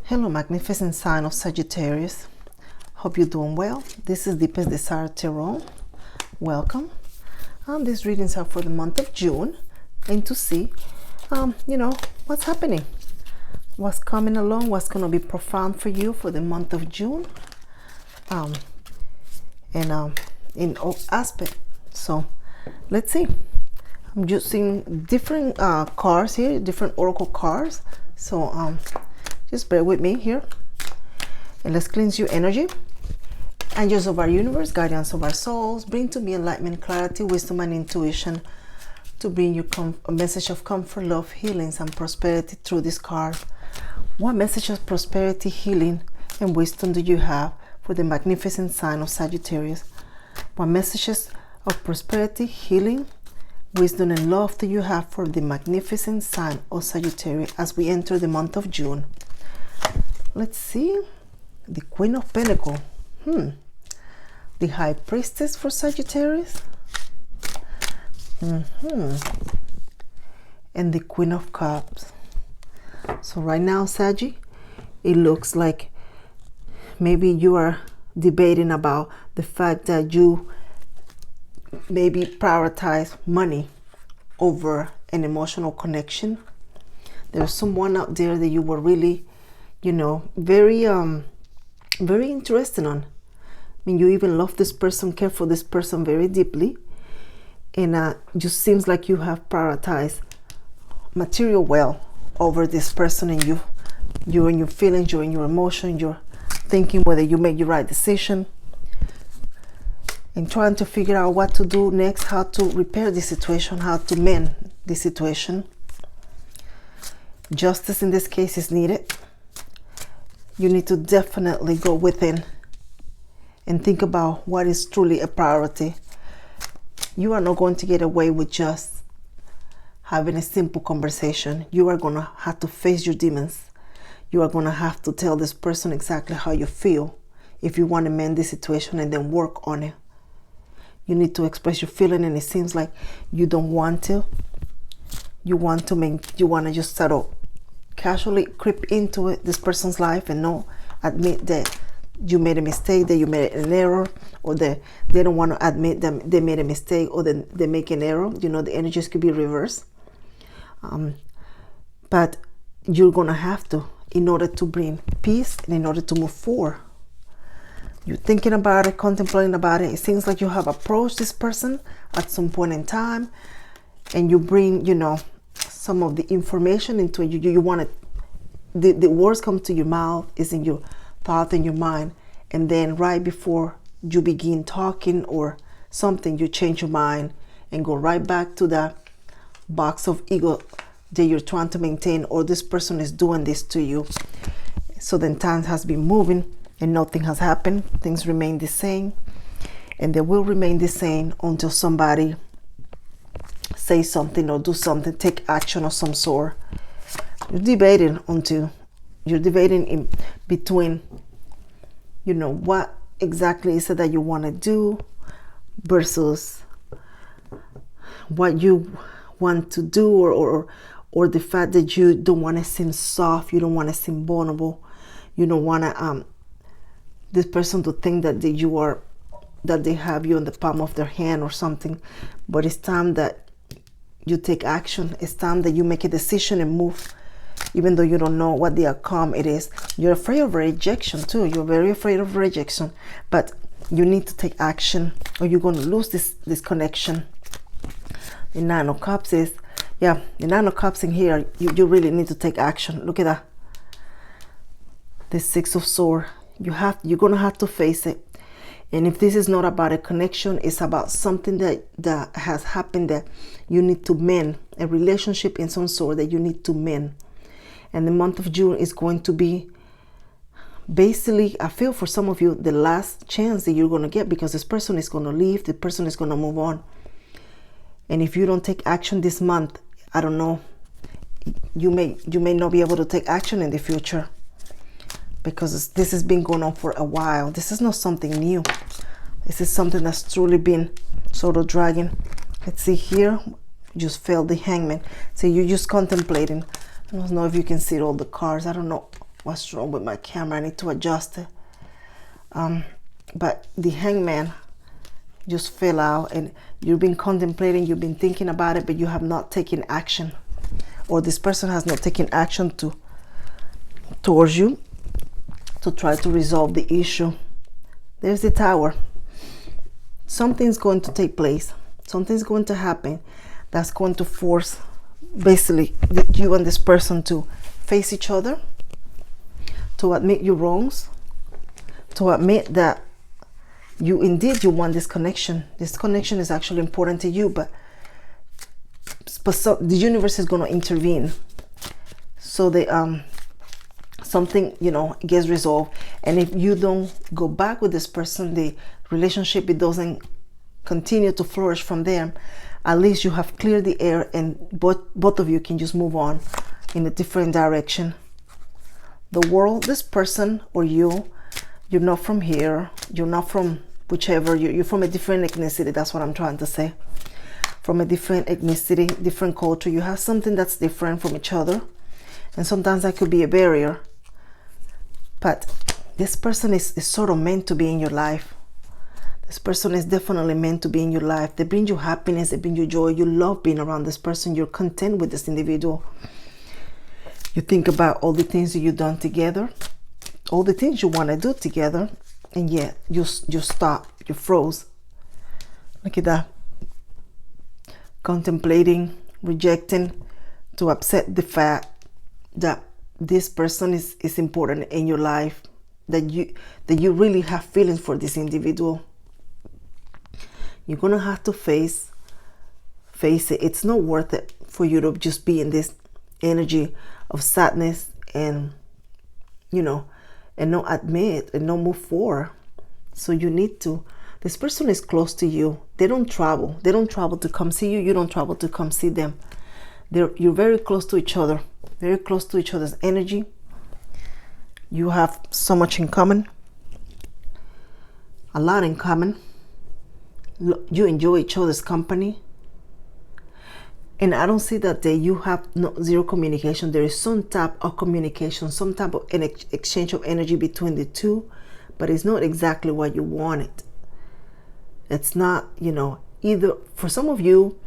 Hello, magnificent sign of Sagittarius. Hope you're doing well. This is Deepest Desire Tarot. Welcome. These readings are for the month of June, and to see, what's happening, what's coming along, what's going to be profound for you for the month of June, in all aspects. So, let's see. I'm using different cards here, different oracle cards. So, just bear with me here, and let's cleanse your energy. Angels of our universe, guardians of our souls, bring to me enlightenment, clarity, wisdom, and intuition to bring you a message of comfort, love, healings, and prosperity through this card. What message of prosperity, healing, and wisdom do you have for the magnificent sign of Sagittarius? What messages of prosperity, healing, wisdom, and love do you have for the magnificent sign of Sagittarius as we enter the month of June? Let's see. The Queen of Pentacles. The High Priestess for Sagittarius. And the Queen of Cups. So right now, Saggy, it looks like maybe you are debating about the fact that you maybe prioritize money over an emotional connection. There's someone out there that you were really, very interested on. I mean, you even love this person, care for this person very deeply, and just seems like you have prioritized material well over this person, and you're in your feelings, you're in your emotion, you're thinking whether you make the right decision, and trying to figure out what to do next, how to repair the situation, how to mend the situation. Justice in this case is needed. You need to definitely go within and think about what is truly a priority. You are not going to get away with just having a simple conversation. You are going to have to face your demons. You are going to have to tell this person exactly how you feel if you want to mend the situation and then work on it. You need to express your feeling, and it seems like you don't want to. You want to just settle, casually creep into this person's life and not admit that you made a mistake, that you made an error, or that they don't want to admit that they made a mistake, or that they make an error. The energies could be reversed. But you're going to have to, in order to bring peace and in order to move forward. You're thinking about it, contemplating about it. It seems like you have approached this person at some point in time, and you bring, some of the information into it. You want it, the words come to your mouth, is in your thought and your mind, and then right before you begin talking or something, you change your mind and go right back to that box of ego that you're trying to maintain, or this person is doing this to you. So then time has been moving and nothing has happened. Things remain the same, and they will remain the same until somebody say something or do something, take action of some sort. You're debating in between, what exactly is it that you want to do versus what you want to do, or the fact that you don't want to seem soft, you don't want to seem vulnerable, you don't want to this person to think that that they have you in the palm of their hand or something. But it's time that you take action. It's time that you make a decision and move, even though you don't know what the outcome it is. You're afraid of rejection too. You're very afraid of rejection, but you need to take action, or you're going to lose this connection. The Nine of Cups is, the Nine of Cups in here, you really need to take action. Look at that. The Six of Swords. You're going to have to face it. And if this is not about a connection, it's about something that has happened that you need to mend, a relationship in some sort that you need to mend. And the month of June is going to be basically, I feel for some of you, the last chance that you're going to get, because this person is going to leave, the person is going to move on. And if you don't take action this month, I don't know, you may not be able to take action in the future, because this has been going on for a while. This is not something new. This is something that's truly been sort of dragging. Let's see here. You just felt the Hangman. So you're just contemplating. I don't know if you can see all the cards. I don't know What's wrong with my camera? I need to adjust it. But the Hangman just fell out, and you've been contemplating, you've been thinking about it, but you have not taken action, or this person has not taken action towards you to try to resolve the issue. There's the Tower. Something's going to take place. Something's going to happen that's going to force basically you and this person to face each other, to admit your wrongs, to admit that you want this connection. This connection is actually important to you, but the universe is going to intervene so that something, you know, gets resolved. And if you don't go back with this person, the relationship, it doesn't continue to flourish from there. At least you have cleared the air, and both of you can just move on in a different direction. The World, this person or you're not from here, you're not from whichever, you're from a different ethnicity. That's what I'm trying to say. From a different ethnicity, different culture. You have something that's different from each other, and sometimes that could be a barrier. But this person is sort of meant to be in your life. This person is definitely meant to be in your life. They bring you happiness, they bring you joy. You love being around this person. You're content with this individual. You think about all the things that you've done together, all the things you want to do together, and yet you stop, you froze. Look at that. Contemplating, rejecting, to accept the fact that this person is important in your life, that you really have feelings for this individual. You're gonna have to face it. It's not worth it for you to just be in this energy of sadness and, you know, and not admit and not move forward. So you need to. This person is close to you. They don't travel. They don't travel to come see you. You don't travel to come see them. You're very close to each other. Very close to each other's energy. You have so much in common. A lot in common. You enjoy each other's company. And I don't see that you have zero communication. There is some type of communication, some type of an exchange of energy between the two, but it's not exactly what you wanted. It's not, you know, either. For some of you,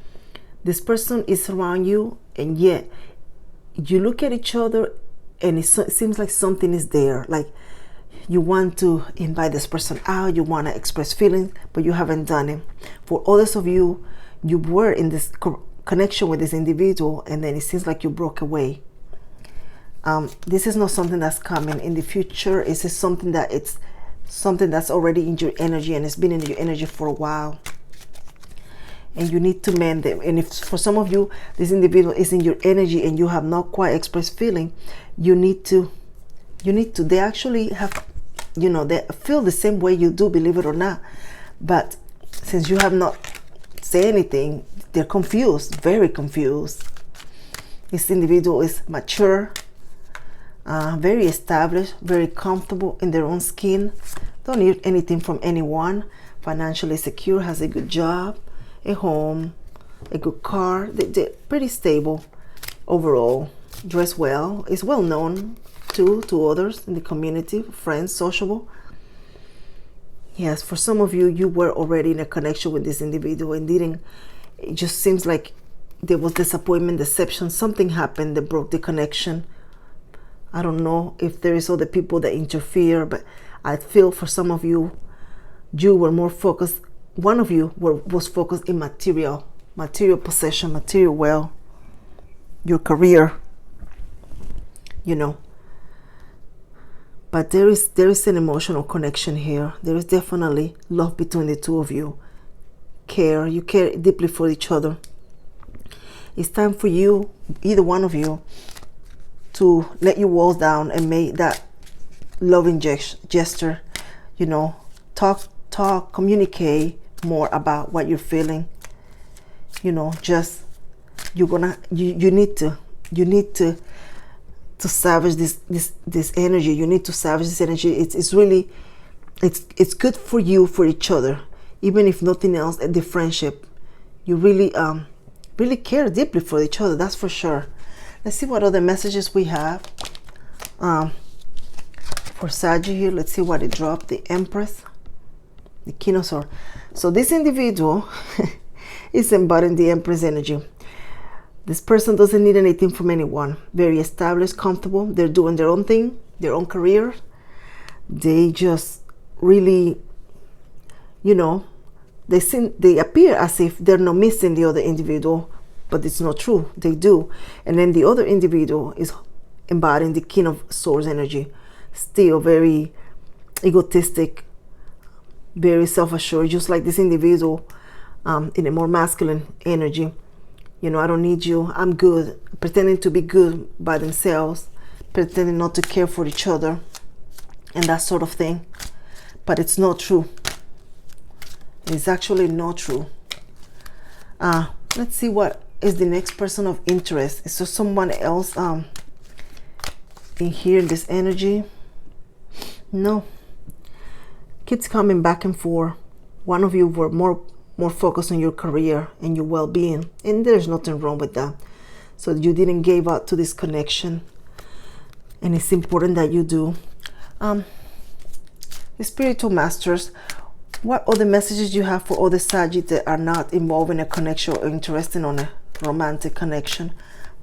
this person is around you, and yet you look at each other and it seems like something is there. Like you want to invite this person out, you want to express feelings, but you haven't done it. For others of you, you were in this connection with this individual, and then it seems like you broke away. This is not something that's coming in the future. It's just something that's already in your energy, and it's been in your energy for a while, and you need to mend them. And if for some of you this individual is in your energy and you have not quite expressed feeling, you need to they actually have, you know, they feel the same way you do, believe it or not, but since you have not said anything, they're confused, very confused. This individual is mature, very established, very comfortable in their own skin, don't need anything from anyone, financially secure, has a good job, a home, a good car. They're pretty stable overall, dress well, is well known to others in the community, friends, sociable. Yes, for some of you, you were already in a connection with this individual and it just seems like there was disappointment, deception, something happened that broke the connection. I don't know if there is other people that interfere, but I feel for some of you, you were more focused. One of you was focused in material possession, material wealth, your career, you know. But there is an emotional connection here. There is definitely love between the two of you. You care deeply for each other. It's time for you, either one of you, to let your walls down and make that loving gesture, you know, talk, communicate more about what you're feeling. You know, just you need to salvage this energy. You need to salvage this energy. It's really it's good for you, for each other, even if nothing else. The friendship, you really care deeply for each other, that's for sure. Let's see what other messages we have. For Sagittarius here, let's see what it dropped. The Empress, the King of Swords. So this individual is embodying the Empress energy. This person doesn't need anything from anyone. Very established, comfortable. They're doing their own thing, their own career. They just really, you know, they appear as if they're not missing the other individual, but it's not true. They do. And then the other individual is embodying the King of Swords energy. Still very egotistic, very self-assured, just like this individual, in a more masculine energy. You know, I don't need you, I'm good. Pretending to be good by themselves, pretending not to care for each other, and that sort of thing. But it's not true. It's actually not true. Let's see what is the next person of interest. Is there someone else in here in this energy? No. Keeps coming back and forth. One of you were more focused on your career and your well-being, and there's nothing wrong with that. So you didn't give up to this connection, and it's important that you do. The spiritual masters, what other messages you have for other Sagittarius that are not involved in a connection or interested on a romantic connection?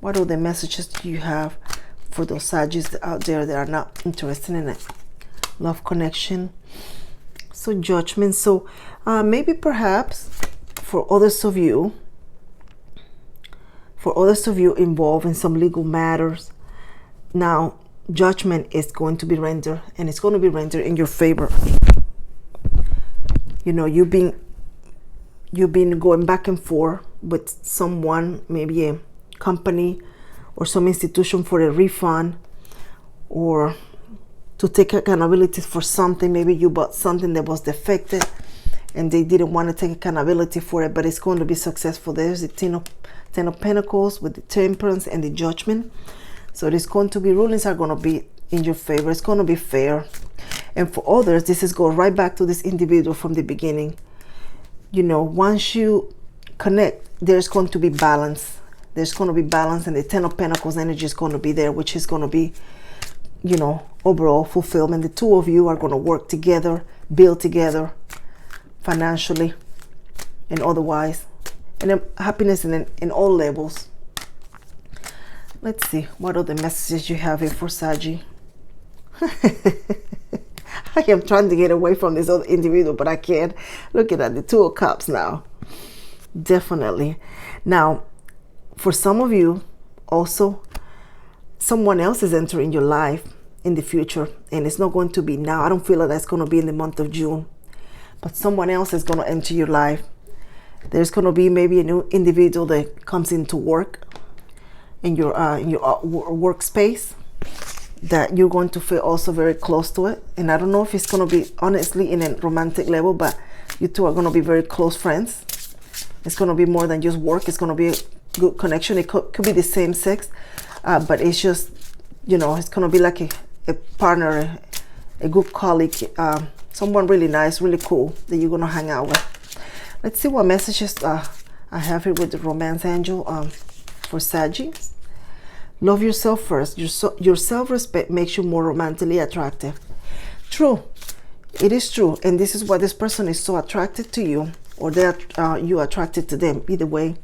What other messages do you have for those Sagittarius out there that are not interested in a love connection? So Judgment. So maybe perhaps for others of you involved in some legal matters, now judgment is going to be rendered, and it's going to be rendered in your favor. You know, you've been going back and forth with someone, maybe a company or some institution, for a refund or to take accountability for something. Maybe you bought something that was defective and they didn't want to take accountability for it, but it's going to be successful. There's the Ten of Pentacles with the Temperance and the Judgment. So there's going to be, rulings are going to be in your favor. It's going to be fair. And for others, this is going right back to this individual from the beginning. You know, once you connect, there's going to be balance. There's going to be balance, and the Ten of Pentacles energy is going to be there, which is going to be, you know, overall fulfillment. The two of you are going to work together, build together financially and otherwise, and then happiness in all levels. Let's see what other messages you have here for Sagittarius. I am trying to get away from this other individual, but I can't. Looking at the Two of Cups now. Definitely. Now, for some of you also, someone else is entering your life in the future, and it's not going to be now. I don't feel like that's going to be in the month of June, but someone else is going to enter your life. There's going to be maybe a new individual that comes into work in your workspace that you're going to feel also very close to it. And I don't know if it's going to be honestly in a romantic level, but you two are going to be very close friends. It's going to be more than just work. It's going to be a good connection. It could be the same sex, but it's just, you know, it's going to be like a partner, a good colleague, someone really nice, really cool that you're going to hang out with. Let's see what messages I have here with the Romance Angel for Sagittarius. Love yourself first. Your self-respect makes you more romantically attractive. True. It is true. And this is why this person is so attracted to you, or you attracted to them. Either way,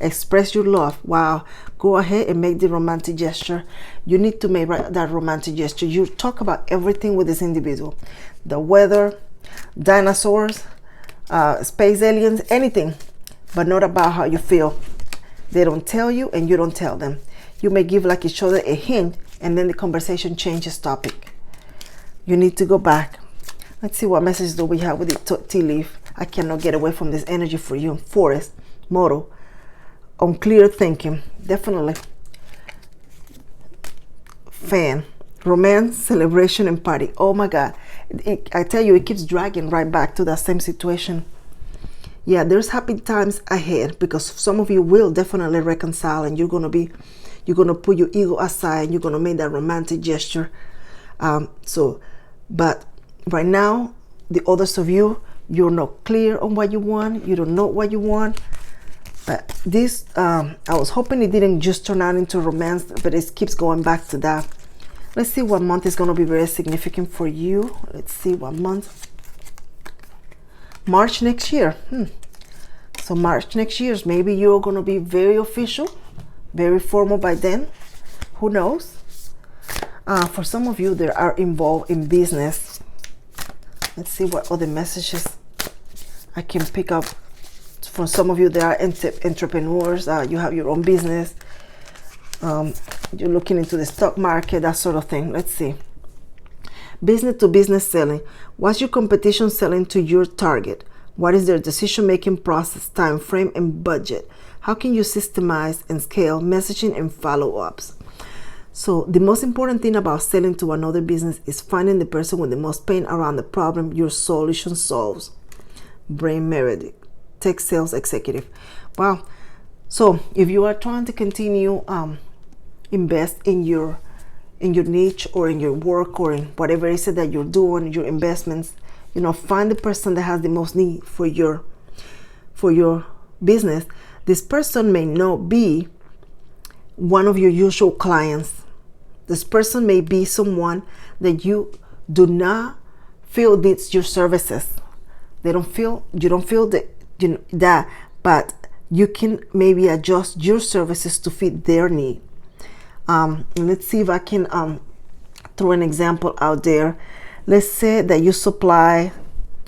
express your love. Wow. Go ahead and make the romantic gesture. You need to make that romantic gesture. You talk about everything with this individual. The weather, dinosaurs, space aliens, anything, but not about how you feel. They don't tell you and you don't tell them. You may give like each other a hint, and then the conversation changes topic. You need to go back. Let's see what message do we have with the tea leaf. I cannot get away from this energy for you. Forest, motto, on clear thinking. Definitely. Fan, romance, celebration, and party. Oh my God. I tell you, it keeps dragging right back to that same situation. Yeah, there's happy times ahead, because some of you will definitely reconcile, and you're going to put your ego aside, and you're going to make that romantic gesture. But right now, the others of you, you're not clear on what you want. You don't know what you want. But this, I was hoping it didn't just turn out into romance, but it keeps going back to that. Let's see what month is going to be very significant for you. Let's see what month. March next year. So March next year, maybe you're going to be very official, very formal by then. Who knows? For some of you that are involved in business, let's see what other messages I can pick up. For some of you that are entrepreneurs, you have your own business, you're looking into the stock market, that sort of thing. Let's see. Business to business selling. What's your competition selling to your target? What is their decision-making process, time frame, and budget? How can you systemize and scale messaging and follow-ups? So the most important thing about selling to another business is finding the person with the most pain around the problem your solution solves. Brain Meredith, tech sales executive. Wow. So if you are trying to continue invest in your niche or in your work or in whatever it is that you're doing, your investments, you know, find the person that has the most need for your business. This person may not be one of your usual clients. This person may be someone that you do not feel needs your services. You don't feel that, you know, that, but you can maybe adjust your services to fit their need. Let's see if I can throw an example out there. Let's say that you supply,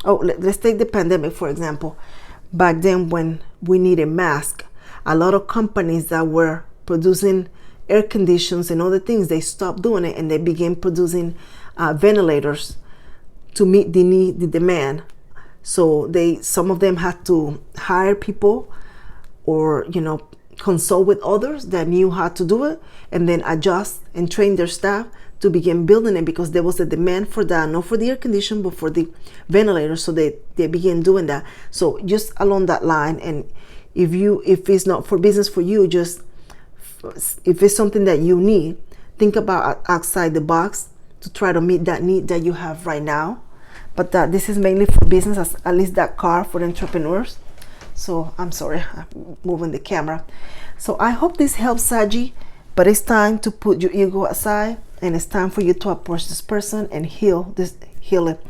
let's take the pandemic for example. Back then when we needed masks, a lot of companies that were producing air conditions and other things, they stopped doing it and they began producing ventilators to meet the demand. So some of them had to hire people or, you know, consult with others that knew how to do it, and then adjust and train their staff to begin building it, because there was a demand for that, not for the air condition but for the ventilator. So they began doing that. So just along that line, and if it's not for business for you, just if it's something that you need, think about outside the box to try to meet that need that you have right now. But this is mainly for business, at least that card for entrepreneurs. So I'm sorry, I'm moving the camera. So I hope this helps, Saggy, but it's time to put your ego aside, and it's time for you to approach this person and heal it.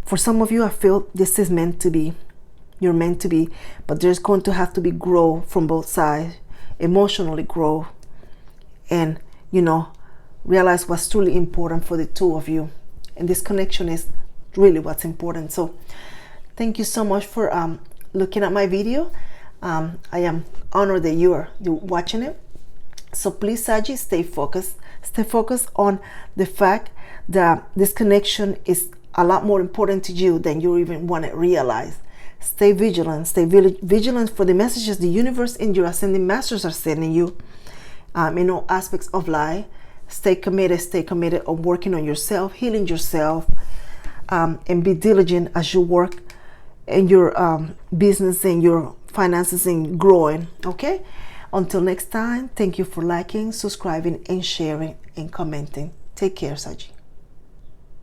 For some of you, I feel this is meant to be. You're meant to be, but there's going to have to be growth from both sides, emotionally grow, and, you know, realize what's truly important for the two of you. And this connection is really what's important. So thank you so much for looking at my video. I am honored that you're watching it. So please, Saggy, stay focused on the fact that this connection is a lot more important to you than you even want to realize. Stay vigilant for the messages the universe and your ascending masters are sending you in all aspects of life. Stay committed on working on yourself, healing yourself, and be diligent as you work in your business and your finances and growing. Okay, until next time, thank you for liking, subscribing, and sharing and commenting. Take care, Saji.